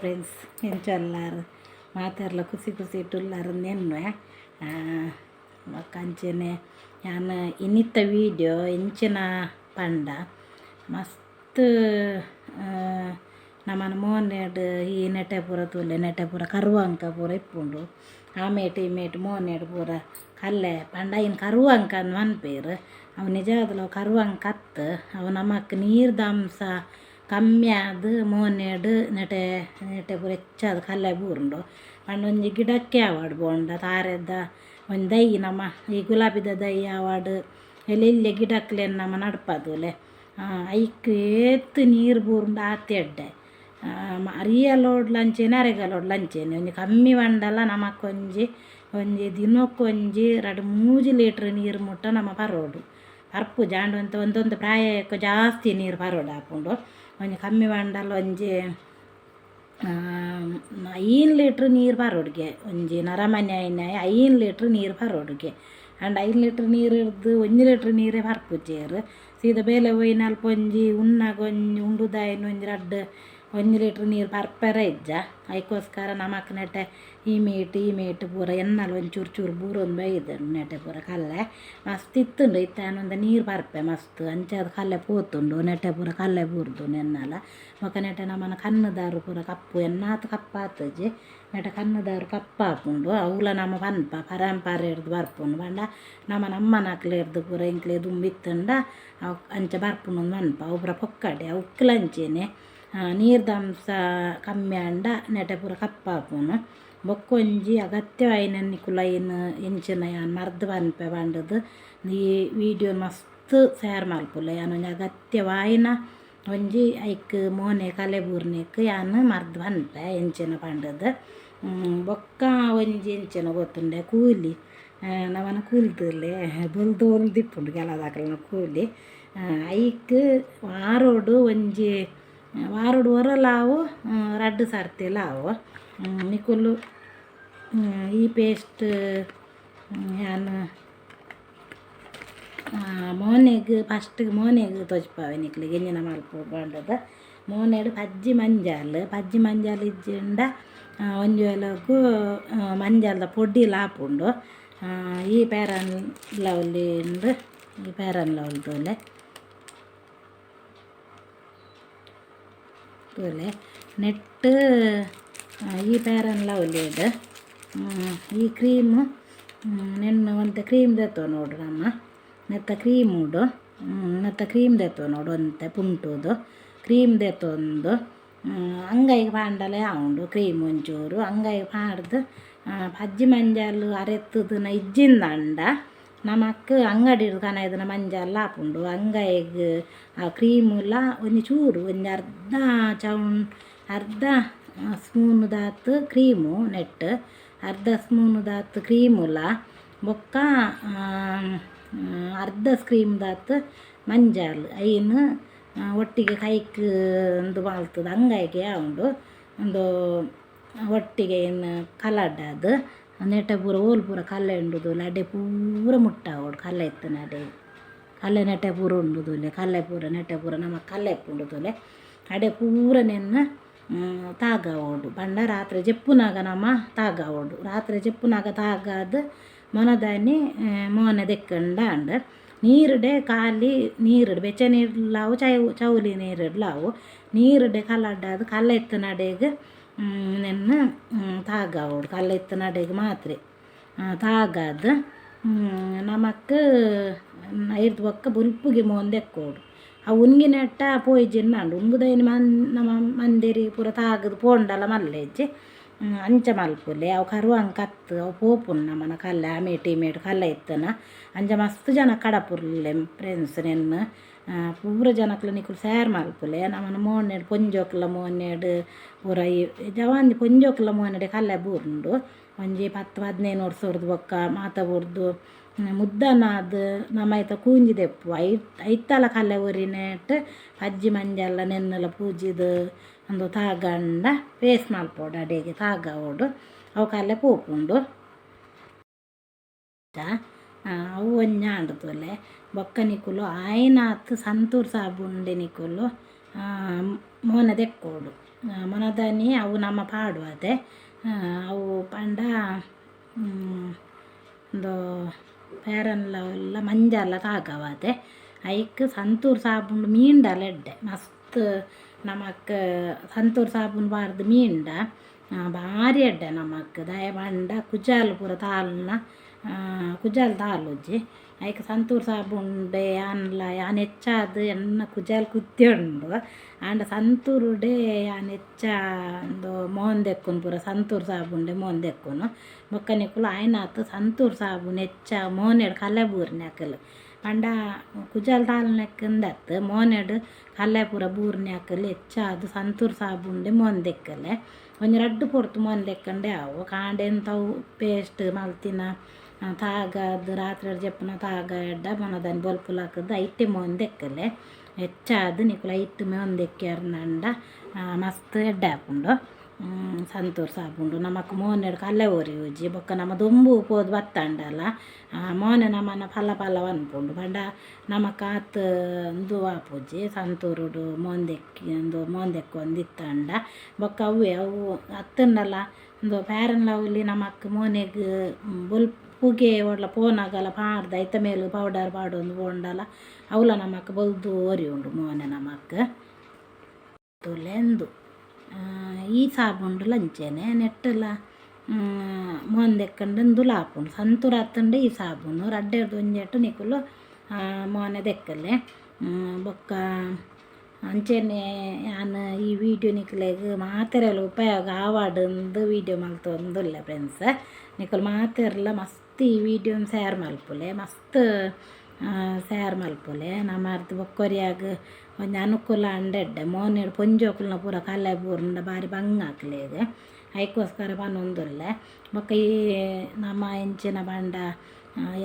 Friends ಎಂಚಲ್ಲಾರು ಮಾತಾಡ್ಲ ಖುಷಿ ಖುಷಿ ಇಟ್ಟುಲ್ಲಾರು ನೆನ್ನೆ ಕಂಚನೆ ನಾನು ಇನ್ನಿತ್ತ ವೀಡಿಯೋ ಇಂಚಿನ ಪಂಡ ಮಸ್ತ್ ನಮ್ಮನ ಮೋನೆಡು ಈ ನೆಟೆ ಪೂರ ತೂಲೆ ನೆಟೆ ಪೂರ ಕರುವಂಕ ಪೂರ ಇಪ್ಪುಂಡು ಆಮೇಟು ಇಮೇಟು ಮೋನೆಡು ಪೂರ ಕಲ್ಲೆ ಪಂಡ ಇನ್ನು ಕರುವಂಕ ಅಂದು ಮನ್ಪೇರು ಅವು ನಿಜವಾದಲು ಕರುವಂಕ ಅತ್ತು ಅವು ನಮಕ್ ನೀರ್ದ ಅಂಶ ಕಮ್ಮಿ ಆದ ಮೋನೆಡು ನೆಟೆ ನೆಟೆ ಪೂರ ಹೆಚ್ಚಾದ ಕಲ್ಲೆ ಬೂರುಂಡು ಪಂಡ ಒಂಜಿ ಗಿಡಕ್ಕೆ ಆವಾಡು ಬೋಂಡ ತಾರೆದ ಒಂದು ದೈ ನಮ್ಮ ಈ ಗುಲಾಬಿದ ದೈ ಆವಾಡು ಎಲ್ಲೆಲ್ಲೆ ಗಿಡಕ್ಲೆ ನಮ್ಮ ನಡ್ಪದುಲೆ ಐಕ್ ಏತ್ ನೀರು ಬೂರುಂಡು ಆತಿ ಎಡ್ಡೆ ಅರಿಯಲೋಡ್ ಲಂಚೇನೆ ಅರೆಗಲೋಡ್ ಲಂಚೇನೆ ಒಂಜಿ ಕಮ್ಮಿ ಬಂಡಲ ನಮಕೊಂಜಿ ಒಂಜಿ ದಿನಕ್ಕೊಂಜಿ 2-3 ಲೀಟ್ರ್ ನೀರು ಮುಟ್ಟ ನಮ್ಮ ಪರೋಡು ಅರ್ಪು ಜಾಂಡು ಅಂತ ಒಂದೊಂದು ಪ್ರಾಯಕ್ಕೆ ಜಾಸ್ತಿ ನೀರು ಪರೋಡು ಹಾಕೊಂಡು ಒಂಜಿ ಕಮ್ಮಿ ಬಂಡಲ ಒಂಜಿ 5 ಲೀಟ್ರ್ ನೀರು ಪರೋಡ್ಗೆ ಒಂಜಿ ನರಮನೆ 5 ಲೀಟ್ರ್ ನೀರು ಪರೋಡ್ಗೆ ಅಂಡ್ 5 ಲೀಟ್ರ್ ನೀರು ಹಿಡ್ದು 1 ಲೀಟ್ರ್ ನೀರೇ ಪರ್ಪುಜೇರು ಸೀದಾ ಬೇಲೆ ಒಯ್ನ ಅಲ್ಪ ಒಂಜಿ ಉಣ್ಣಗೊಂಜಿ ಉಂಡುದಾಯಿನ ಒಂಜಿ 1 ಲೀಟ್ರ್ ನೀರು ಪರ್ಪೆರ ಇಜ್ಜ ಅದಕ್ಕೋಸ್ಕರ ನಮಕ್ ನೆಟೆ ಈ ಮೀಟು ಪೂರ ಎನ್ನಲು ಒಂಚೂರು ಚೂರು ಬೂರೊಂದು ಬೈದು ನೆಟೆ ಪೂರ ಕಲ್ಲೆ ಮಸ್ತ್ ಇತ್ತುಂಡು ಇತ್ತಾನೊಂದು ನೀರು ಪರ್ಪೆ ಮಸ್ತ್ ಅಂಚಾದ ಕಲ್ಲೆ ಪೋತುಂಡು ನೆಟೆ ಪೂರ ಕಲ್ಲೆ ಬೂರ್ದು ನೆನ್ನಲ ಮೊಕ ನೆಟೆ ನಮ್ಮನ ಕಣ್ಣದಾರು ಪೂರ ಕಪ್ಪು ಎನ್ನಾತು ಕಪ್ಪಾತಜಿ ನೆಟೆ ಕಣ್ಣದಾರು ಕಪ್ಪಾಪುಂಡು ಅವಲ ನಮ್ಮ ಪನ್ಪ ಪರಂಪರೆ ಹಿಡ್ದು ಬರ್ಪುಂಡು ಬಂಡ ನಮ್ಮನ ಅಮ್ಮನಕ್ಲೆ ಹಿಡ್ದು ಪೂರ ಇಂಕ್ಲೆ ದುಂಬಿತ್ತಂಡ ಅವು ಅಂಚ ಬರ್ಪುಂಡು ಮನ್ಪ ಅವು ಪೂರ ಪೊಕ್ಕಡೆ ಉಕ್ಕಲಂಚೇನೆ ನೀರ್ದ ಅಂಶ ಕಮ್ಮಿ ಅಂಡ ನೆಟೆ ಪೂರ ಕಪ್ಪಾಪುನು ಬೊಕ್ಕೊಂಜಿ ಅಗತ್ಯವಾಯಿನನ್ನಿಕುಲೈನ್ ಎಂಚಿನ ಯಾನ್ ಮರ್ದು ಪನ್ಪೆ ಬಂಡದು ಈ ವಿಡಿಯೋ ಮಸ್ತ್ ಶೇರ್ ಮಲ್ಪುಲೆ ಯಾನೊಂಜಿ ಅಗತ್ಯವಾಯಿನ ಒಂಜಿ ಐಕ್ ಮೋನೆ ಕಲೆ ಬೂರ್ನೆಕ್ ಯಾನ್ ಮರ್ದು ಪನ್ಪೆ ಎಂಚಿನ ಪಂಡದು ಬೊಕ್ಕ ಒಂಜಿ ಎಂಚಿನ ಗೊತ್ತುಂಡೆ ಕೂಲಿ ನವನ ಕೂಲ್ತುಲೆ ಬೊಲ್ದು ಹೊಲ್ದಿಪ್ಪುಂಡು ಕೆಲದಾಕಲ್ನ ಕೂಲಿ ಐಕ್ ವಾರೋಡು ಒಂಜಿ ವಾರೋಡು ಹೊರಲಾವು 2 ಸರ್ತಿ ಲಾವು ನಿಕುಲು ಈ ಪೇಸ್ಟ್ ಯಾನು ಮೋನೆಗ್ ಫಸ್ಟಿಗೆ ಮೋನೆಗ್ ತೊಜ್ಪಾವೆ ನಿಕ್ಲಿಗೆ ಎಂಜಿನ ಮಲ್ಪು ಬಂಡದ ಮೋನೆಡು ಪಜ್ಜಿ ಮಂಜಾಲ್ ಇಜ್ಜಿಂಡ ಒಂಜಿ ವೇಲೆಗು ಮಂಜಾಲ್ದ ಪೊಡಿ ಲಾಪುಂಡು ಈ ಪೇರನ್ ಲವ್ಲಿಂಡು ಈ ಪೇರನ್ ಲವ್ಲಿ ತೋಲೆ ನೆಟ್ಟು ಈ ಪೇರನ್ ಲವ್ಲಿಡ್ ಈ ಕ್ರೀಮು ನೆನ್ನು ಒಂತೆ ಕ್ರೀಮ್ ದೆತ್ತೋ ನೋಡು ನಮ್ಮ ನೆತ್ತ ಕ್ರೀಮ್ ಉಡು ನೆತ್ತ ಕ್ರೀಮ್ ದೆತ್ತೋ ನೋಡು ಒಂತೆ ಪುಂಟುದು ಕ್ರೀಮ್ ದೆತ್ತೊಂದು ಅಂಗೈಗೆ ಪಾಂಡಲೆ ಆವುಂಡು ಕ್ರೀಮ್ ಒಂಚೂರು ಅಂಗೈಗೆ ಪಾಡ್ದು ಪಜ್ಜಿ ಮಂಜಾಲು ಅರೆತ್ತುದನ ಇಜ್ಜಿಂದಂಡ ನಮಕ್ ಅಂಗಡಿಡು ಕನೈದನ ಮಂಜಾಲ ಆಪುಂಡು ಅಂಗೈಗೆ ಆ ಕ್ರೀಮುಲ ಒಂಜಿ ಚೂರು ಒಂಜಿ ಅರ್ಧ ಸ್ಪೂನ್ ದಾತ್ ಕ್ರೀಮು ನೆಟ್ ಅರ್ಧ ಸ್ಪೂನ್ ದಾತ್ ಕ್ರೀಮುಲ ಬೊಕ್ಕ ಅರ್ಧ ಸ್ಕ್ರೀಮ್ ದಾತ್ ಮಂಜಾಲ್ ಐನ್ ಒಟ್ಟಿಗೆ ಕೈಕ್ ಒಂದು ಮಾಲ್ತದ ಅಂಗೈಗೆ ಆವುಂಡು ಒಂದು ಒಟ್ಟಿಗೆ ಏನು ಕಲಡ್ ಅದು ನೆಟೆ ಪೂರ ಓಲ್ ಪೂರ ಕಲ್ಲೆ ಉಂಡುದುಲೆ ಅಡೆ ಪೂರ ಮುಟ್ಟಾವೋಡು ಕಲ್ಲೆ ಇತ್ತನ ಅಡೆ ಕಲ್ಲೆ ನೆಟೆ ಪೂರ ಉಂಡುದುಲೆ ಕಲ್ಲೆ ಪೂರ ನೆಟೆ ಪೂರ ನಮಕ್ ಕಲ್ಲೆ ಇಪ್ಪುಂಡುದುಲೆ ಅಡೆ ಪೂರ ನೆನ್ನ ತಾಗವೋಡು ಬಂಡ ರಾತ್ರಿ ಜೆಪ್ಪುನಾಗ ನಮ್ಮ ತಾಗವೋಡು ರಾತ್ರಿ ಜೆಪ್ಪುನಾಗ ತಾಗಾದ ಮೊನದಾನಿ ಮೋನೆ ದೆಕ್ಕಂಡ ಅಂಡ ನೀರುಡೆ ಖಾಲಿ ನೀರುಡು ಬೆಚ್ಚ ನೀರ್ಲಾವು ಚೌಲಿ ನೀರಿಡ್ಲಾವು ನೀರುಡೆ ಕಲಡ್ಡಾದ ಕಲ್ಲೆ ಇತ್ತನ ಅಡೆಗೆ ನೆನ್ನ ತಾಗವೋಡು ಕಲ್ಲೆ ಇತ್ತನ ಅಡೆಗೆ ಮಾತ್ರ ತಾಗಾದ ನಮಕ್ ಐರ್ದು ಬೊಕ್ಕ ಬುಲ್ಪುಗೆ ಮೋನ್ ದೆಕ್ಕೋಡು ಆ ಉನ್ಗಿನೆಟ್ಟ ಪೋಯ್ಜಿನ್ನಂಡು ಉಂಗುದೈನ ನಮ್ಮ ಮಂದಿರಿ ಪೂರ ತಾಗದು ಪೋಂಡಲ ಮಲ್ಲೆಜ್ಜಿ ಅಂಚ ಮಲ್ಪುಲೆ ಅವು ಕರುವಂಕ ಅತ್ತು ಅವು ಪೋಪುನ್ ನಮ್ಮನ ಕಲ್ಲೆ ಆಮೇಟು ಕಲ್ಲೆ ಇತ್ತನ ಅಂಚ ಮಸ್ತ್ ಜನ ಕಡಪುರ್ಲೆ ಫ್ರೆಂಡ್ಸ್ ನೆನ್ನ ಪೂರ ಜನಕ್ಲ ನಿಕುಲು ಶೇರ್ ಮಲ್ಪುಲೆ ನಮ್ಮನ ಮೋನೆಡು ಪೊಂಜೋಕ್ಲ ಮೋನೆಡು ಪೂರ ಈ ಜವಾಂದಿ ಪೊಂಜೋಕ್ಲ ಮೋನೆಡೆ ಕಲ್ಲೆ ಬೂರುಂಡು ಒಂಜಿ 10-15 ವರ್ಷದ ಬೊಕ್ಕ ಮಾತ ಬೂರ್ದು ಮುದ್ದನಾದ ನಮ್ಮೈತ ಕೂಂಜಿ ದೆಪ್ಪು ಐತಲ ಕಲ್ಲೆ ಊರಿನೆಟ್ ಅಜ್ಜಿ ಮಂಜಲ್ಲ ನೆನ್ನಲ ಪೂಜಿದು ಒಂದು ತಾಗಂಡ ಪೇಸ್ ಮಲ್ಪೋಡು ಅಡೆಗೆ ತಾಗವೋಡು ಅವು ಕಲ್ಲೆ ಪೋಪುಂಡು ಅವು ಒಂಜ ಆಂಡುತ್ತಲೆ ಬೊಕ್ಕ ನಿಕುಲು ಆಯ್ನಾತ್ ಸಂತೂರ್ ಸಾಬುಂಡೆ ನಿಕುಲು ಮೋನೆ ದೆಕ್ಕೋಡು ಮೊನದನಿ ಅವು ನಮ್ಮ ಪಾಡುವದೆ ಅವು ಪಂಡ ಒಂದು ಪೇರನ್ಲ ಮಂಜಲ್ಲ ತಾಗವದೆ ಐಕ್ ಸಂತೂರ್ ಸಾಬುಂಡು ಮೀಂಡಲ ಎಡ್ಡೆ ಮಸ್ತ್ ನಮಕ್ ಸಂತೂರ್ ಸಾಬುನ್ ಬಾರ್ದು ಮೀಂಡ ಭಾರಿ ಎಡ್ಡೆ ನಮಕ್ ದಯ ಪಂಡ ಕುಜಾಲ್ ಪೂರ ತಾಲ್ನ ಕುಜಾಲ್ ತಾಲುಜಿ ಐಕ್ ಸಂತೂರ್ ಸಾಬುಂಡೆ ಯಾನ್ಲ ಯಾನ್ ಹೆಚ್ಚಾದ್ ಎನ್ನ ಕುಜಾಲ್ ಕುತ್ಯಂಡು ಆಂಡ ಸಂತೂರುಡೆ ಯಾನ್ ಹೆಚ್ಚ ಒಂದು ಮೋಹನ್ ದೆಕ್ಕುನು ಪೂರ ಸಂತೂರ್ ಸಾಬುಂಡೆ ಮೋಹನ್ ದೆಕ್ಕುನು ಬೊಕ್ಕ ನಿಕುಲು ಆಯ್ನಾತ್ ಸಂತೂರ್ ಸಾಬುನ್ ಹೆಚ್ಚ ಮೋನೆಡ್ ಕಲೆ ಬೂರ್ನ್ಯಾಕಲ್ ಪಂಡ ಕುಜಾಲ್ ತಾಲ್ನಕ್ಕಿಂದತ್ ಮೋನೆಡ್ ಕಲೆ ಪೂರ ಬೂರ್ನ್ಯಾಕಲ್ ಹೆಚ್ಚಾದ್ ಸಂತೂರ್ ಸಾಬುಂಡೆ ಮೋಹನ್ ದೆಕ್ಕಲೆ ಒಂಜಿ ರಡ್ಡು ಪೊರ್ತು ಮೋಹನ್ ದೆಕ್ಕಂಡೆ ಅವು ಕಾಂಡೆ ಎಂತವು ಪೇಸ್ಟ್ ಮಲ್ತಿನ ತಾಗದು ರಾತ್ರಿ ಜಪ್ಪುನ ತಾಗ ಎಡ್ಡ ಮೊನದನಿ ಬೊಲ್ಪುಲಾಕದ್ದು ಐಟೆ ಮೋಹನ್ ದೆಕ್ಕಲೆ ಹೆಚ್ಚಾದ್ ನಿಕುಲು ಐಟ್ ಮೋಹನ್ ದೆಕ್ಕ್ಯಾರ್ನಂಡ ಮಸ್ತ್ ಎಡ್ಡೆ ಹಾಪುಂಡು ಸಂತೂರ್ ಸಾಬುಂಡು ನಮಕ್ ಮೋನೆಡ್ ಕಲ್ಲೆ ಒರಿ ಉಜ್ಜಿ ಬೊಕ್ಕ ನಮ ದೊಂಬು ಪೋದು ಬತ್ತಂಡಲ ಮೋನೆ ನಮನ ಪಲ್ಲ ಪಲ್ಲ ಅನ್ಪುಂಡು ಪಂಡ ನಮಕ್ ಆತ್ ಇಂದು ಆಪುಜಿ ಸಂತೂರುಡು ಮೋಹನ್ ದೆಕ್ಕಿ ಒಂದು ಮೋಹನ್ ದೆಕ್ಕು ಒಂದು ಇತ್ತಂಡ ಬೊಕ್ಕ ಅವು ಅತ್ತಂಡಲ ಒಂದು ಪ್ಯಾರನ್ ಲವ್ಲಿ ನಮಕ್ ಮೋನೆಗ್ ಪುಗೆ ಒಡ್ಲ ಪೋನಾಗಲ ಪಾಡ್ದ ಐತ ಮೇಲು ಪೌಡರ್ ಪಾಡೊಂದು ಪೋಂಡಲ ಅವಲ ನಮಕ್ ಬೊಲ್ದು ಒರಿ ಉಂಡು ಮೋನೆ ನಮಕ್ ತುಲೆಂದು ಈ ಸಾಬುಂಡು ಲಂಚೆನೆ ನೆಟ್ಟಲ ಮೋಹನ್ ದೆಕ್ಕಂಡು ಲಾಪುಂಡು ಸಂತೂರ್ ಆತಂಡೆ ಈ ಸಾಬೂನು ರಡ್ಡೆರ್ದು ಒಂಜೆಟ್ಟು ನಿಕುಲು ಮೋನೆ ದೆಕ್ಕಲೆ ಬೊಕ್ಕ ಅಂಚೆನೆ ನಾನು ಈ ವಿಡಿಯೋ ನಿಕ್ಲೆಗ್ ಮಾತೆರೆಲ ಉಪಯೋಗ ಆವಾಡಂದು ವಿಡಿಯೋ ಮಲ್ತೊಂದುಲ್ಲೆ ಫ್ರೆಂಡ್ಸ್ ನಿಕುಲು ಮಾತೆರ್ಲ ಮಸ್ತ್ ಈ ವಿಡಿಯೋನ ಶೇರ್ ಮಲ್ಪುಲೆ ಮಸ್ತ್ ಶೇರ್ ಮಲ್ಪುಲೆ ನಮ್ಮರ್ದು ಬೊಕ್ಕೊರಿಯಾಗ ಒಂಜಿ ಅನುಕೂಲ ಅಂಡೆಡ್ಡೆ ಮೋನೆಡ್ ಪೊಂಜೋಕುಲ್ನ ಪೂರ ಕಲೆ ಬೂರ್ಂಡ ಬಾರಿ ಬಂಗ ಹಾಕ್ಲೆಗ್ ಐಕೋಸ್ಕರ ಪನ್ನೊಂದುಲ್ಲೆ ಬೊಕ್ಕ ಈ ನಮ್ಮ ಎಂಚಿನ ಬಂಡ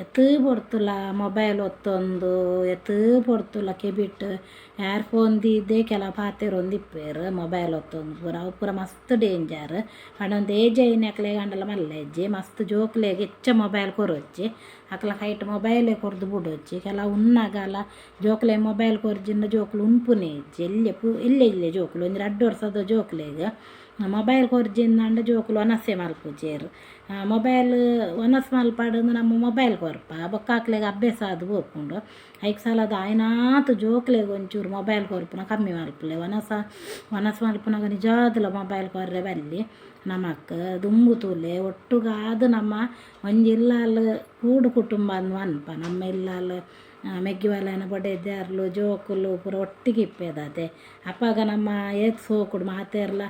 ಎತ್ತು ಪೊರ್ತುಲ ಮೊಬೈಲ್ ಒತ್ತೊಂದು ಎತ್ತು ಪೊರ್ತುಲ ಕೆಬಿಟ್ ಏರ್ಫೋನ್ ದೀದೆ ಕೆಲ ಪಾತೆರೊಂದು ಇಪ್ಪೇರು ಮೊಬೈಲ್ ಒತ್ತೊಂದು ಪೂರ ಅವು ಪೂರ ಮಸ್ತ್ ಡೇಂಜರ್ ಪಂಡ ಒಂದು ಏಜ್ ಐನಕ್ಲೆ ಗಂಡಲ ಮಲ್ಲೆಜ್ಜಿ ಮಸ್ತ್ ಜೋಕ್ಲೆಗ್ ಹೆಚ್ಚ ಮೊಬೈಲ್ ಕೊರೊಚ್ಚಿ ಅಕ್ಲ ಕೈಟ್ ಮೊಬೈಲೇ ಕೊರ್ದು ಬಿಡೊಚ್ಚಿ ಕೆಲ ಉನ್ನಗಲ ಜೋಕ್ಲೆ ಮೊಬೈಲ್ ಕೊರ್ಜಿಂದ ಜೋಕ್ಲು ಉನ್ಪುನೆ ಇಜ್ಜಿ ಎಲ್ಲೆ ಜೋಕ್ಲು ಒಂದು 2 ವರ್ಷದ ಜೋಕ್ಲೆಗ್ ಮೊಬೈಲ್ ಕೊರ್ಜಿಂದಂಡ ಜೋಕ್ಲು ಒನಸ್ಸೆ ಮಲ್ಪುಜೇರು ಮೊಬೈಲ್ ಒನಸ್ ಮಲ್ಪಾಡು ನಮ್ಮ ಮೊಬೈಲ್ ಕೊರ್ಪ ಬೊಕ್ಕಾಕ್ಲೆಗ್ ಅಭ್ಯಾಸ ಅದು ಹೋಗ್ಕೊಂಡು ಐಕ್ ಸಲದ ಆಯ್ನಾತು ಜೋಕ್ಲೆಗ್ ಒಂಚೂರು ಮೊಬೈಲ್ ಕೊರ್ಪುನ ಕಮ್ಮಿ ಮಲ್ಪುಲೆ ಒನಸ್ ಮಲ್ಪುನಾಗ ನಿಜಾದಲ ಮೊಬೈಲ್ ಕೊರ್ರೆ ಬಲ್ಲಿ ನಮಕ್ ದುಂಬು ತೂಲೆ ಒಟ್ಟುಗಾದ ನಮ್ಮ ಒಂಜಿ ಇಲ್ಲಾಲ್ ಕೂಡು ಕುಟುಂಬ ಅನ್ವ ಅನ್ಪ ನಮ್ಮ ಇಲ್ಲಾಲ್ ಮೆಗ್ಗಿವಲನ ಬೊಡೆದ್ಯಾರ್ಲು ಜೋಕುಲು ಪೂರ ಒಟ್ಟಿಗೆ ಇಪ್ಪೆದದೆ ಅಪ್ಪಾಗ ನಮ್ಮ ಏತ್ ಸೋಕುಡು ಮಾತೆರ್ಲ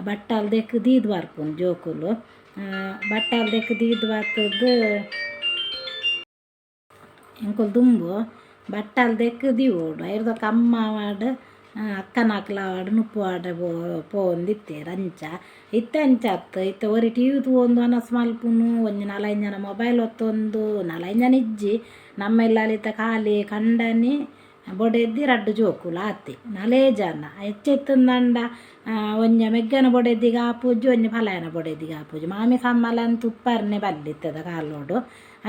ಬಟ್ಟಾಲ್ ದೆಕ್ಕು ದೀದ್ ಬರ್ಪುನು ಜೋಕುಲು ಬಟ್ಟಾಲ್ ದೆಕ್ಕು ದೀದ್ ಬರ್ತದ್ದು ಎಂಕುಲು ದುಂಬು ಬಟ್ಟಾಲ್ ದೆಕ್ಕು ದೀವೋಡು ಐರ್ದೊಕ್ಕ ಅಮ್ಮ ವಾಡು ಅಕ್ಕನಾಕ್ಲ ವಾಡು ನುಪ್ಪು ವಾಡ ಪೋಂದಿತ್ತೇರು ಅಂಚ ಇತ್ತ ಅಂಚತ್ತು ಇತ್ತ ಒರಿ ಟಿ ವಿ ತೂವೊಂದು ಅನಸ್ ಮಲ್ಪುನು ಒಂಜಿ 4-5 ಜನ ಮೊಬೈಲ್ ಒತ್ತೊಂದು 4-5 ಜನ ಇಜ್ಜಿ ನಮ್ಮೆಲ್ಲಲಿತ್ತ ಖಾಲಿ ಕಂಡನಿ ಬೊಡೆದ್ದಿ ರಡ್ಡು ಜೋಕುಲು ಆತಿ 4 ಜನ ಹೆಚ್ಚೆತ್ತಂದಂಡ ಒಂಜ ಮೆಗ್ಗನ ಬೊಡೆದ್ದಿಗೆ ಆಪುಜಿ ಒಂಜಿ ಫಲಯನ ಬೊಡೆದ್ದಿಗೆ ಆಪುಜಿ ಮಾಮಿ ಸಮ್ಮಲನ್ ತುಪ್ಪರ್ನೆ ಬಲ್ಲಿತ್ತದ ಕಾಲೋಡು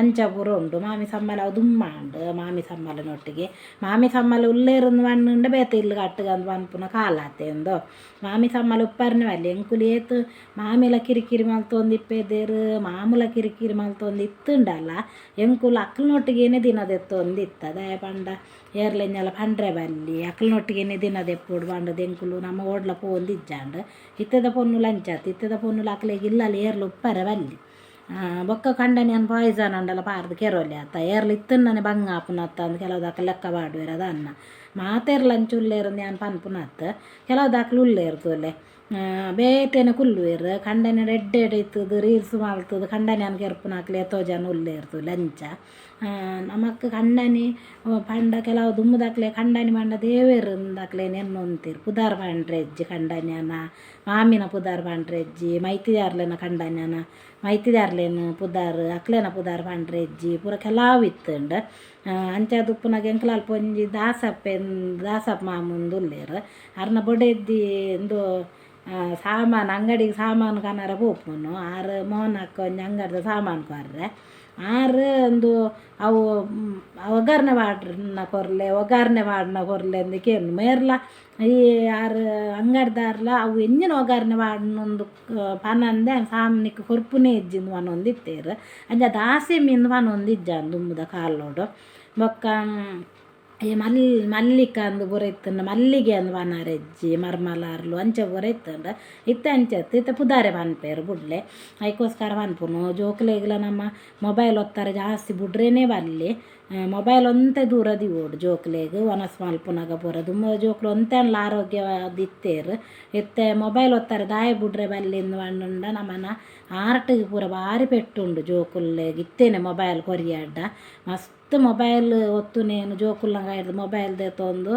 ಅಂಚ ಪೂರ ಉಂಡು ಮಾಮಿ ಸಮ್ಮಲ ಅವು ದುಮ್ಮಾಂಡು ಮಾಮಿ ಸಮ್ಮಲನೊಟ್ಟಿಗೆ ಮಾಮಿ ಸಮ್ಮಲ ಉಲ್ಲೇರುಂದು ಮಣ್ಣುಂಡ ಬೇತೆ ಇಲ್ಲಿ ಕಟ್ಟಗಂದು ಪನ್ಪುನ ಕಾಲಾತೆ ಒಂದು ಮಾಮಿ ಸಮ್ಮಲ ಉಪ್ಪರ್ನೆ ಬಲ್ಲಿ ಎಂಕುಲು ಏತು ಮಾಮಿಲ ಕಿರಿಕಿರಿ ಮಲ್ತೊಂದು ಇಪ್ಪೆದೇರು ಮಾಮೂಲ ಕಿರಿಕಿರಿ ಮಲ್ತೊಂದು ಇತ್ತುಂಡಲ್ಲ ಎಂಕುಲು ಅಕ್ಲನೊಟ್ಟಿಗೇನೆ ದಿನದೆತ್ತೊಂದು ಇತ್ತದ ಪಂಡ ಏರ್ಲೆಂಜಲ ಪಂಡ್ರೆ ಬಲ್ಲಿ ಅಕ್ಲನೊಟ್ಟಿಗೇನೆ ದಿನದೆಪ್ಪುಡು ಪಂಡದ ಎಂಕುಲು ನಮ್ಮ ಓಡ್ಲ ಪೋಂದು ಇಜ್ಜಾಂಡು ಇತ್ತದ ಪೊನ್ನುಲು ಅಂಚಾತು ಇತ್ತದ ಪೊನ್ನುಲು ಅಕ್ಲೆಗೆ ಇಲ್ಲಲ್ಲಿ ಏರ್ಲು ಉಪ್ಪರೆ ಬಲ್ಲಿ ಬೊಕ್ಕ ಕಂಡನಿ ಅನ್ ಪಾಯ್ಸನ್ ಅಂಡಲ ಪಾರ್ದು ಕೆರೋಲಿ ಆತ ಏರ್ಲು ಇತ್ತನ್ನನೆ ಬಂಗ ಆಪುನತ್ತ ಅಂದು ಕೆಲವುದಾಕ ಲೆಕ್ಕ ಪಾಡುವೆರು ಅದು ಅನ್ನ ಮಾತೆರ್ಲ ಅಂಚುಲ್ಲೇರು ನಾನು ಪನ್ಪುನತ್ತ ಕೆಲವುದಾಕ್ಲು ಉಲ್ಲೇರ್ತುಲೆ ಬೇತೆನೆ ಕುಲ್ಲುವೆರು ಕಂಡನೆ ಎಡ್ಡೆ ಇತ್ತದು ರೀಲ್ಸ್ ಮಲ್ತದು ಕಂಡನಿ ಅನ್ ಕೆರ್ಪುನಾಕ್ಲೆ ಎತ್ತೋ ಜನ ಉಲ್ಲೇರ್ತು ಲಂಚ ನಮಕ್ ಕಂಡನಿ ಪಂಡ ಕೆಲವು ದುಮ್ಮದಾಕ್ಲೆ ಕಂಡನಿ ಮಂಡ ದೇವೇರಿಂದಾಕ್ಲೆ ನೆನ್ನೊಂತೀರು ಪುದಾರ್ ಪಾಂಡ್ರೆಜ್ಜಿ ಕಂಡನ್ಯನ ಮಾಮಿನ ಪುದಾರ್ ಪಾಂಡ್ರೆಜ್ಜಿ ಮೈತಿದಾರ್ಲೆನ ಕಂಡನ್ಯನ ಮೈತಿದಾರ್ಲೇನು ಪುದಾರ್ ಅಕ್ಲೆನ ಪುದಾರ್ ಪಾಂಡ್ರೆಜ್ಜಿ ಪೂರ ಕೆಲವು ಇತ್ತುಂಡು ಅಂಚಾದ ಉಪ್ಪುನಾಗ ಎಂಕ್ಲ ಅಲ್ಪ ಒಂಜಿ ದಾಸಪ್ಪ ಮಾಮುಂದು ಉಲ್ಲೇರು ಅರ್ನ ಬೊಡೆದ್ದಿ ಒಂದು ಸಾಮಾನು ಅಂಗಡಿಗೆ ಸಾಮಾನು ಕನಾರ ಪೋಪುನು ಆರು ಮೋನಕ್ಕ ಒಂಜಿ ಅಂಗಡಿದ ಸಾಮಾನು ಕೊರ್ರೆ ಆರು ಒಂದು ಅವು ಒಗ್ಗರಣೆ ಮಾಡ್ನ ಕೊರ್ಲೆ ಅಂದು ಕೇಳು ಮೇರ್ಲ ಈ ಆರು ಅಂಗಡಿದಾರ್ಲ ಅವು ಎಂಜಿನ ಒಗ್ಗರಣೆ ಮಾಡ್ನೊಂದು ಪನ ಅಂದೆ ಸಾಮ್ನಿಕ್ ಕೊರ್ಪುನೇ ಇಜ್ಜಿಂದು ಮನೊಂದು ಇತ್ತೇರು ಅಂಜ ದಾಸಿ ಮೀನು ಮನೊಂದು ಇಜ್ಜಾಂದು ದುಂಬುದ ಕಾಲೋಡು ಬೊಕ್ಕ ಈ ಮಲ್ಲಿಕ ಅಂದು ಬೊರೆತ್ತಂಡು ಮಲ್ಲಿಗೆ ಅಂದು ಬನಾರೆಜ್ಜಿ ಮರ್ಮಲಾರ್ಲು ಅಂಚೆ ಬೊರೆತ್ತಂಡು ಅಂಚೆತ್ತು ಇತ್ತ ಪುದಾರೆ ಪನ್ಪೇರು ಬುಡ್ಲೆ ಅದಕ್ಕೋಸ್ಕರ ಪನ್ಪುನು ಜೋಕ್ಲೆಗ್ಲ ನಮ್ಮ ಮೊಬೈಲ್ ಒತ್ತಾರೆ ಜಾಸ್ತಿ ಬುಡ್ರೇನೇ ಬಲ್ಲಿ ಮೊಬೈಲ್ ಒಂತೆ ದೂರದಿ ಓಡು ಜೋಕ್ಲೆಗ್ ಒನಸ್ ಮಲ್ಪುನಾಗ ಪೂರ ದುಮ್ಮ ಜೋಕ್ಲು ಒಂತೆಲ್ಲ ಆರೋಗ್ಯದಿತ್ತೇರು ಇತ್ತೆ ಮೊಬೈಲ್ ಒತ್ತಾರೆ ದಾಯ ಬುಡ್ರೆ ಬಲ್ಲಿಂದು ಪಂಡುಂಡ ನಮ್ಮನ ಆರ್ಟಿಗೆ ಪೂರ ಭಾರಿ ಪೆಟ್ಟುಂಡು ಜೋಕುಲ್ಲೆಗ್ ಇತ್ತೇನೆ ಮೊಬೈಲ್ ಕೊರಿಯಾಡ್ಡ ಮಸ್ತ್ ಮೊಬೈಲ್ ಒತ್ತುನೇನು ಜೋಕುಲ್ಲಂಗ ಹಿಡ್ದು ಮೊಬೈಲ್ ದೇತೊಂದು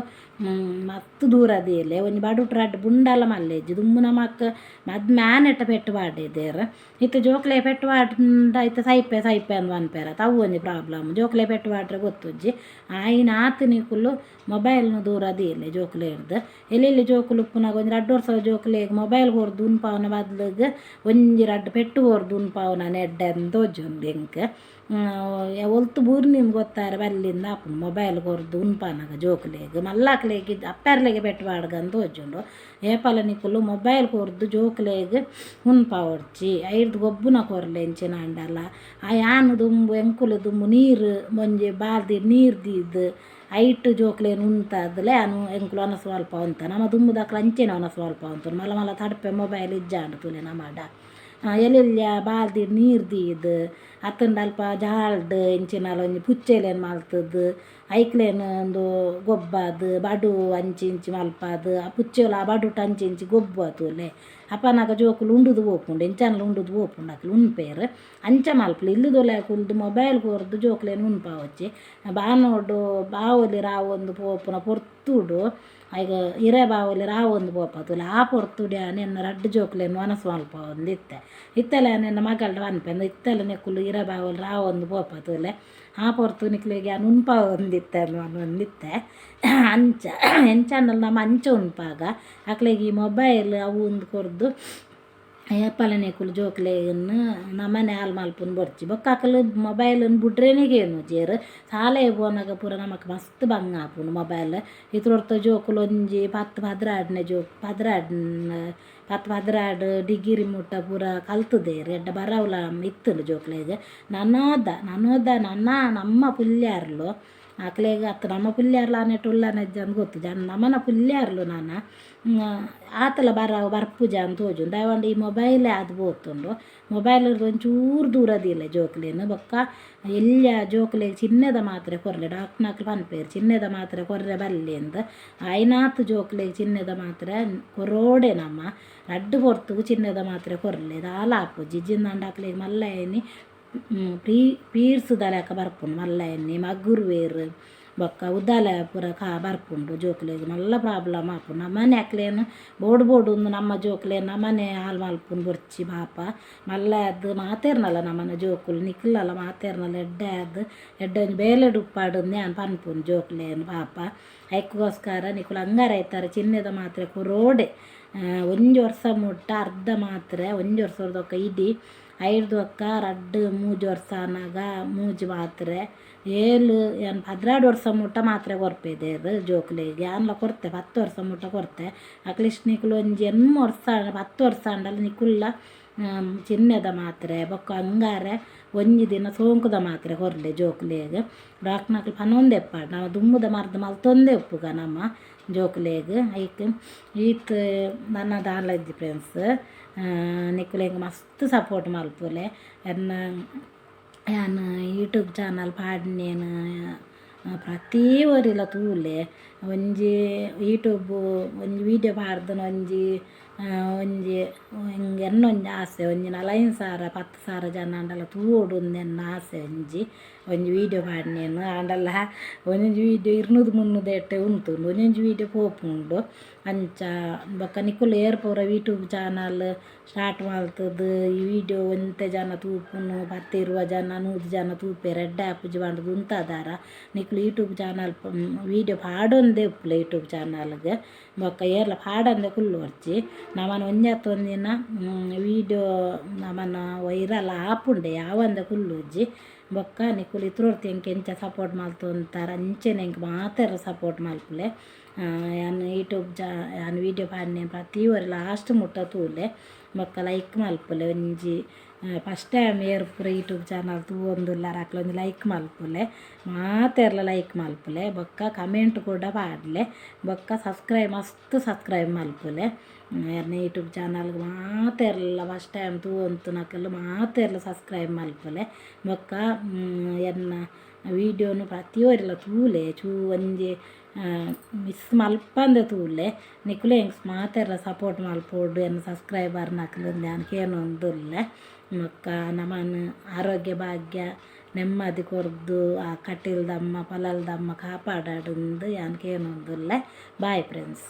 ಮಸ್ತ್ ದೂರದಿಯಲೆ ಒಂಜಿ ಬಡುಟ್ರ ಅಡ್ಡ ಬುಂಡಲ ಮಲ್ಲೆಜ್ಜಿ ದುಮ್ಮು ನಮಕ್ ಮ್ಯಾನೆಟ್ಟ ಪೆಟ್ಟು ಪಾಡಿದ್ದೇರು ಇತ್ತು ಜೋಕ್ಲೆ ಪೆಟ್ಟು ಪಾಡ್ಡ ಇತ್ತು ಸೈಪೆ ಅಂದು ಅನ್ಪೇರ ಅವು ಒಂಜಿ ಪ್ರಾಬ್ಲಮ್ ಜೋಕ್ಲೆ ಪೆಟ್ಟು ಪಾಡ್ರೆ ಗೊತ್ತುಜ್ಜಿ ಆಯ್ನ ಆತನಿಕುಲು ಮೊಬೈಲ್ನು ದೂರದಿಯಲೆ ಜೋಕ್ಲೆ ಹಿಡ್ದು ಎಲ್ಲೆಲ್ಲಿ ಜೋಕುಲು ಉಪ್ಪುನಾಗ ಒಂಜಿ 2 ವರ್ಷ ಜೋಕ್ಲೆಗ್ ಮೊಬೈಲ್ ಕೊರ್ದು ಉನ್ಪಾವನ ಬದ್ಲಿಗೆ ಒಂಜಿ 2 ಪೆಟ್ಟು ಕೊರ್ದು ಉನ್ಪಾವನ ನೆಡ್ಡೆ ಅಂತ ತೋಜುಂಡು ಎಂಕ್ ಒಲ್ತು ಬೂರ್ನಿಂದ ಗೊತ್ತಾರೆ ಬಲ್ಲಿಂದ ಆಪುಂಡು ಮೊಬೈಲ್ ಕೊರ್ದು ಉನ್ಪಾನಾಗ ಜೋಕ್ಲೆಗ್ ಮಲ್ಲಾಕ್ಲೆಗ್ ಅಪ್ಪರ್ಲೆಗೆ ಪೆಟ್ಟು ಪಾಡ್ಗಂತ ತೋಜುಂಡು ಏಪಲ ನಿಕ್ಕುಲು ಮೊಬೈಲ್ ಕೊರ್ದು ಜೋಕ್ಲೆಗ್ ಉನ್ಪಾವಡ್ಚಿ ಐರ್ದು ಗೊಬ್ಬುನ ಕೊರ್ಲೆ ಎಂಚಿನ ಅಂಡಲ್ಲ ಆ ಯಾನು ದುಂಬು ಎಂಕುಲು ದುಂಬು ನೀರು ಒಂಜಿ ಬಾಲ್ದಿ ನೀರು ದೀದ್ ಐಟ್ ಜೋಕ್ಲೇನು ಉಂತಾದ್ಲೆ ಅನು ಎಂಕುಲು ಒನಸು ಅಲ್ಪ ಉಂತ ನಮ್ಮ ದುಂಬುದಾಕ್ಲ ಅಂಚೆನ ಒನಸು ಅಲ್ಪ ಉಂತು ಮಲ ತಡಪೆ ಮೊಬೈಲ್ ಇಜ್ಜಾಂಡು ತುಲೆ ನಮ್ಮಡ ಎಲ್ಲೆಲ್ಲ ಬಾಲ್ದಿ ನೀರು ದೀದ್ ಅತ್ತಂಡು ಅಲ್ಪ ಜಾಲ್ಡ್ ಎಂಚಿನಲ ಒಂಜಿ ಪುಚ್ಚೆಲೇನು ಮಲ್ತದ್ದು ಐಕ್ಲೇನು ಒಂದು ಗೊಬ್ಬಾದು ಬಡು ಅಂಚಿ ಇಂಚಿ ಮಲ್ಪಾದು ಆ ಪುಚ್ಚೆಲು ಆ ಬಡುಟ್ ಅಂಚಿ ಇಂಚಿ ಗೊಬ್ಬು ತೂಲೆ ಅಪ್ಪನಾಗ ಜೋಕುಲು ಉಂಡುದು ಪೋಪುಂಡು ಎಂಚನಲ ಉಂಡುದು ಪೋಪುಂಡು ಅಕ್ಲು ಉನ್ಪೇರು ಅಂಚ ಮಲ್ಪುಲು ಇಲ್ಲುದೊಲೆ ಕುಲ್ದು ಮೊಬೈಲ್ ಕೊರ್ದು ಜೋಕ್ಲೇನು ಉನ್ಪಾವಚ್ಚಿ ಬಾನೋಡು ಬಾವೊಲಿ ರಾವೊಂದು ಪೋಪುನ ಪೊರ್ತುಡು ಈಗ ಹಿರೇ ಬಾವೊಲಿ ರಾವೊಂದು ಪೋಪತುಲೆ ಆ ಪೊರ್ತುಡ್ಯಾ ನೆನ್ನ 2 ಜೋಕ್ಲೇನು ಒನಸು ಮಲ್ಪ ಒಂದು ಇತ್ತಲೆ ನೆನ್ನ ಮಗಳ್ಡ ಅನ್ಪೆಂದು ಇತ್ತಲೆ ನೆಕ್ಕುಲು ಹಿರೇ ಬಾವೊಲಿ ರಾವೊಂದು ಪೋಪತುಲೆ ಆ ಪೊರ್ತು ನಿಕ್ಲೆಗೆ ಆ ಉನ್ಪ ಒಂದಿತ್ತೆ ಒಂದಿತ್ತೆ ಅಂಚ ಎಂಚಂಡಲ್ಲ ನಮ್ಮ ಅಂಚ ಉನ್ಪಾಗ ಅಕ್ಲೆಗೆ ಈ ಮೊಬೈಲ್ ಅವು ಒಂದು ಕೊರ್ದು ಏಪಲನೆಕುಲು ಜೋಕ್ಲೆಗನ್ನು ನಮ್ಮನೆ ಹಾಲು ಮಲ್ಪುನ್ ಬರ್ಚಿ ಬೊಕ್ಕಾಕಲು ಮೊಬೈಲನ್ನು ಬುಡ್ರೇನೆಗೇನು ಜೇರು ಸಾಲೆ ಪೋನಾಗ ಪೂರ ನಮಕ್ ಮಸ್ತ್ ಬಂಗ ಆಪುಂಡು ಮೊಬೈಲ್ ಇತ್ರೊರ್ತ ಜೋಕುಲು ಒಂಜಿ 10 ಡಿಗ್ರಿ ಮುಟ್ಟ ಪೂರ ಕಲ್ತುದೇರು ಎಡ್ಡ ಬರವಲ ಇತ್ತುಂಡು ಜೋಕ್ಲೆಗ್ ನಮ್ಮ ಪುಲ್ಯಾರ್ಲು ಆಕ್ಲೆಗ್ ಅತ್ತ ನಮ್ಮ ಪುಲ್ಯಾರ್ಲ ನೆಟ್ಟು ಉಲ್ಲನೆಜ್ಜ ಅಂತ ಗೊತ್ತು ನಮ್ಮನ ಪುಲ್ಯಾರ್ಲು ನಾನು ಆತಲ ಬರ್ಪುಜ ಅಂತ ತೋಜು ದಯವಂಡು ಈ ಮೊಬೈಲೇ ಅದು ಬೋತುಂಡು ಮೊಬೈಲ್ ಒಂಚೂರು ದೂರದಿಲ್ಲ ಜೋಕ್ಲೇನು ಬೊಕ್ಕ ಎಲ್ಲ ಜೋಕ್ಲೆಗ್ ಚಿನ್ನದ ಮಾತ್ರೆ ಕೊರ್ಲೆ ಡಾಕ್ಟ್ರನಾಕ್ಲು ಪನ್ಪೇರು ಚಿನ್ನದ ಮಾತ್ರೆ ಕೊರ್ರೆ ಬಲ್ಲಿ ಅಂತ ಐನಾತ್ ಜೋಕ್ಲೆಗ್ ಚಿನ್ನದ ಮಾತ್ರೆ ಕೊರೋಡೆ ನಮ್ಮ 2 ಪೊರ್ತುಗು ಚಿನ್ನದ ಮಾತ್ರೆ ಕೊರ್ಲೆ ದಾಲಾಪು ಜಿಜ್ಜಿಂದಾಕ್ಲೆಗ್ ಮಲ್ಲ ಎಣ್ಣಿ ಪೀರ್ಸುದಲೆಕ ಬರ್ಪುಂಡು ಮಲ್ಲ ಎಣ್ಣೆ ಮಗ್ಗುರ್ವೇರು ಬೊಕ್ಕ ಉದ್ದಾಲ ಪೂರ ಬರ್ಪುಂಡು ಜೋಕ್ಲೆಗ್ ಮಲ್ಲ ಪ್ರಾಬ್ಲಮ್ ಆಪುಂಡು ನಮ್ಮನೆ ಅಕ್ಲೇನು ಬೋಡು ಒಂದು ನಮ್ಮ ಜೋಕ್ಲೇನು ನಮ್ಮನೆ ಹಾಲು ಮಲ್ಪುಂಡು ಬರ್ಚಿ ಪಾಪ ಮಲ್ಲ ಅದು ಮಾತೇರ್ನಲ್ಲ ನಮ್ಮನ ಜೋಕುಲು ನಿಕ್ಲಲ್ಲ ಮಾತೇರ್ನಲ್ಲ ಎಡ್ಡೆ ಒಂದು ಬೇಲೆಡು ಉಪ್ಪಾಡು ನಾನು ಪನ್ಪುಂಡು ಜೋಕ್ಲೇನು ಪಾಪ ಐಕ್ಕೋಸ್ಕರ ನಿಕ್ಕುಲು ಅಂಗಾರ ಆಯ್ತಾರೆ ಚಿನ್ನದ ಮಾತ್ರೆ ಕೊರೋಡೆ 1 ವರ್ಷ ಮುಟ್ಟ ಅರ್ಧ ಮಾತ್ರೆ 1 ವರ್ಷದೊಕ್ಕ ಇಡೀ 5 ಒಕ್ಕ 2-3 ವರ್ಷ ಅನ್ನಾಗ 3 ಮಾತ್ರೆ ಏಳು 16 ವರ್ಷ ಮುಟ್ಟ ಮಾತ್ರೆ ಕೊರ್ಪೆದೇರು ಜೋಕ್ಲೆಗೆ ಆನ್ಲ ಕೊರ್ತೆ 10 ವರ್ಷ ಮುಟ್ಟ ಕೊರ್ತೆ ಅಕ್ಲಿಸ್ಟ್ ನಿಕ್ಕುಲು ಒಂಜಿ 8 ವರ್ಷ 10 ವರ್ಷ ಅಂಡಲ್ಲ ನಿಕ್ಕುಲ್ಲ ಚಿನ್ನದ ಮಾತ್ರೆ ಬೊಕ್ಕ ಅಂಗಾರೆ ಒಂಜಿ ದಿನ ಸೋಂಕುದ ಮಾತ್ರೆ ಕೊರ್ಲೆ ಜೋಕ್ಲೆಗ್ ಡಾಕ್ಟ್ರನಾಕ್ಲು ಪನೊಂದೆ ಎಪ್ಪಾಡು ನಾವು ದುಮ್ಮುದ ಮರ್ದು ಮಲ್ತೊಂದೆ ಉಪ್ಪುಗ ನಮ್ಮ ಜೋಕ್ಲೆಗ್ ಐಕ್ ಈತ್ ನನ್ನ ದಾನ್ಲಜ್ಜಿ ಫ್ರೆಂಡ್ಸ್ ನಿಕ್ಕುಲೆಗ್ ಮಸ್ತ್ ಸಪೋರ್ಟ್ ಮಲ್ಪುಲೆ ಯಾನ್ ಯೂಟ್ಯೂಬ್ ಚಾನಲ್ ಪಾಡ್ನೇನು ಪ್ರತಿ ಒರಿಲ ತೂಲೆ ಒಂಜಿ ಯೂಟ್ಯೂಬ್ ಒಂಜಿ ವೀಡಿಯೋ ಪಾಡ್ದನ ಒಂಜಿ ಹಿಂಗೆ ಎನ್ನೊಂಜಿ ಆಸೆ ಒಂಜಿ 40,000-10,000 ಜನ ಅಂಡಲ್ಲ ತೂವೋಡು ಎನ್ನ ಆಸೆ ಒಂಜಿ ವೀಡಿಯೋ ಪಾಡ್ನೇನು ಅಂಡಲ್ಲ ಒಂದೊಂಜಿ ವೀಡಿಯೋ 200-300 ಎಟ್ಟೆ ಉಂತುಂಡು ಒಂದೊಂಜಿ ವೀಡಿಯೋ ಪೋಪುಂಡು ಅಂಚ ಬೊಕ್ಕ ನಿಕ್ಕುಲು ಏರ್ಪೂರ ಯೂಟ್ಯೂಬ್ ಚಾನಲ್ ಸ್ಟಾರ್ಟ್ ಮಲ್ತದ್ದು ಈ ವೀಡಿಯೋ ಒಂತೆ ಜನ ತೂಪುನು 10-20 ಜನ 100 ಜನ ತೂಪೆರ್ ಎಡ್ಡೆ ಆಪುಜಿ ಪಂಡದು ಉಂತಾದಾರ ನಿಕ್ಕುಲು ಯೂಟ್ಯೂಬ್ ಚಾನಲ್ ವೀಡಿಯೋ ಪಾಡೊಂದೇ ಉಪ್ಪುಲೆ ಯೂಟ್ಯೂಬ್ ಚಾನಲ್ಗೆ ಬೊಕ್ಕ ಏರ್ಲ ಪಾಡಂದೆ ಕುಲ್ಲು ಬರ್ಚಿ ನಮ್ಮನ ಒಂಜತ್ತೊಂದಿನ ವೀಡಿಯೋ ನಮ್ಮನ ವೈರಲ್ ಆಪುಂಡೆ ಯಾವಂದ ಕುಲ್ಲುಜ್ಜಿ ಬೊಕ್ಕ ನಿಕುಲು ಇತ್ರೋರ್ತಿ ಎಂಚ ಸಪೋರ್ಟ್ ಮಲ್ತು ಅಂತಾರೆ ಅಂಚೆನೆ ಎಂಕ್ ಮಾತೆರ ಸಪೋರ್ಟ್ ಮಲ್ಪುಲೆ ಯಾನು ಯಾನು ವೀಡಿಯೋ ಪಾಡ್ನೆ ಪ್ರತಿ ಒರಿ ಲಾಸ್ಟ್ ಮುಟ್ಟ ತೂಲೆ ಬೊಕ್ಕ ಲೈಕ್ ಮಲ್ಪುಲೆ ಒಂಜಿ ಫಸ್ಟ್ ಟೈಮ್ ಏರ್ ಪೂರ ಯೂಟ್ಯೂಬ್ ಚಾನಲ್ ತೂವೊಂದುಲ್ಲಾರ ಅಕ್ಲೊಂದು ಲೈಕ್ ಮಲ್ಪುಲೆ ಮಾತೆರ್ಲ ಲೈಕ್ ಮಲ್ಪುಲೆ ಬೊಕ್ಕ ಕಮೆಂಟ್ ಕೂಡ ಪಾಡ್ಲೆ ಬೊಕ್ಕ ಮಸ್ತ್ ಸಬ್ಸ್ಕ್ರೈಬ್ ಮಲ್ಪುಲೆ ಯಾರನ್ನ ಯೂಟ್ಯೂಬ್ ಚಾನಲ್ಗೆ ಮಾತೆರ್ಲ ಫಸ್ಟ್ ಟೈಮ್ ತೂವಂತು ನಕಲು ಮಾತೆರ್ಲ ಸಬ್ಸ್ಕ್ರೈಬ್ ಮಲ್ಪುಲೆ ಬೊಕ್ಕ ಎನ್ನ ವೀಡಿಯೋನು ಪ್ರತಿಯೊರಿಲ ತೂಲೆ ಒಂಜಿ ಮಿಸ್ ಮಲ್ಪಂದೆ ತೂಲೆ ನಿಕುಲೆ ಹೆಂಗೆ ಮಾತೆರ್ಲ ಸಪೋರ್ಟ್ ಮಲ್ಪೋಡು ಎನ್ನ ಸಬ್ಸ್ಕ್ರೈಬರ್ ನಕಲು ಯಾನ್ಕೆ ಏನೊಂದುಲ್ಲೆ ಬೊಕ್ಕ ನಮ್ಮನ ಆರೋಗ್ಯ ಭಾಗ್ಯ ನೆಮ್ಮದಿ ಕೊರ್ದು ಆ ಕಟೀಲ್ದಮ್ಮ ಪೊಲಲ್ದಮ್ಮ ಕಾಪಾಡಾಡುಂದು ಯಾನ್ಕೆ ಏನೊಂದುಲ್ಲೆ ಬಾಯ್ ಫ್ರೆಂಡ್ಸ್.